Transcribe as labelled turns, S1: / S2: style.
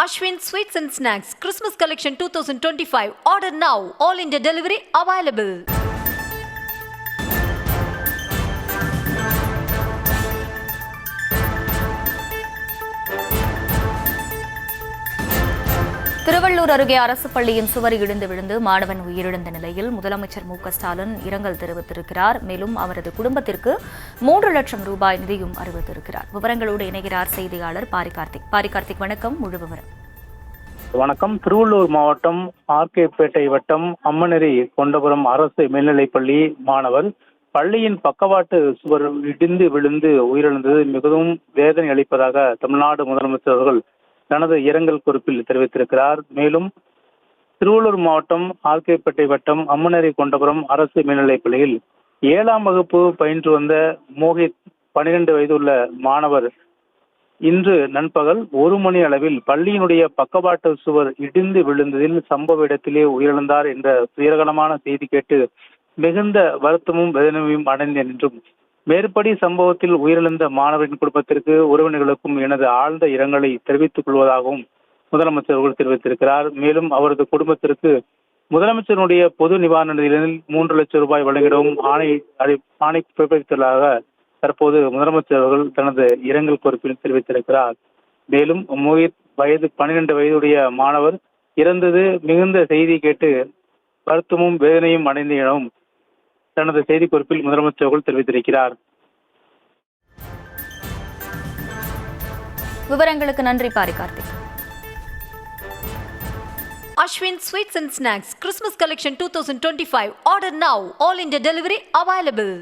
S1: Ashwin Sweets and Snacks Christmas Collection 2025. Order now. All India delivery available.
S2: Tiruvallur அருகே அரசு பள்ளியின் சுவர் இடிந்து விழுந்து மாணவன் உயிரிழந்த நிலையில் முதலமைச்சர் ஸ்டாலின் இரங்கல் தெரிவித்திருக்கிறார். மேலும் அவரது குடும்பத்திற்கு 3 லட்சம் ரூபாய் நிதியும் அறிவித்திருக்கிறார். விவரங்களோடு இணைகிறார் செய்தியாளர் பாரிகார்த்திக். வணக்கம். முழு விவரம்.
S3: வணக்கம். திருவள்ளூர் மாவட்டம் ஆர்கேபேட்டை வட்டம் அம்மநேரி கொண்டபுரம் அரசு மேல்நிலைப்பள்ளி மாணவர் பள்ளியின் பக்கவாட்டு சுவர் இடிந்து விழுந்து உயிரிழந்தது மிகவும் வேதனை அளிப்பதாக தமிழ்நாடு முதலமைச்சர் அவர்கள் தனது இரங்கல் குறிப்பில் தெரிவித்திருக்கிறார். மேலும் திருவள்ளூர் மாவட்டம் ஆர்கேபேட்டை வட்டம் அம்மநேரி கொண்டபுரம் அரசு மேல்நிலைப் பள்ளியில் 7ஆம் வகுப்பு பயின்று வந்த மோஹித் 12 வயதுள்ள மாணவர் இன்று நண்பகல் 1 மணி அளவில் பள்ளியினுடைய பக்கவாட்டு சுவர் இடிந்து விழுந்ததில் சம்பவ இடத்திலே உயிரிழந்தார் என்ற துயரகரமான செய்தி கேட்டு மிகுந்த வருத்தமும் வேதனையும் அடைந்தேன் என்றும், மேற்படி சம்பவத்தில் உயிரிழந்த மாணவரின் குடும்பத்திற்கு உறவினர்களுக்கும் எனது ஆழ்ந்த இரங்கலை தெரிவித்துக் கொள்வதாகவும் முதலமைச்சர் அவர்கள் தெரிவித்திருக்கிறார். மேலும் அவரது குடும்பத்திற்கு முதலமைச்சருடைய பொது நிவாரண நிதியில் 3 லட்சம் ரூபாய் வழங்கிடவும் ஆணை பிறப்பித்துள்ளதாக தற்போது முதலமைச்சர் அவர்கள் தனது இரங்கல் குறிப்பில் தெரிவித்திருக்கிறார். மேலும் மோஹித் 12 வயதுடைய மாணவர் இறந்தது மிகுந்த செய்தி கேட்டு வருத்தமும் வேதனையும் அடைந்த எனவும் தனது செய்திக்குறிப்பில் முதலமைச்சர் அவர்கள் தெரிவித்திருக்கிறார்.
S2: விவரங்களுக்கு நன்றி பாரிகார்த்திக்.
S1: Ashwin Sweets and Snacks Christmas Collection 2025. Order now. All India delivery available.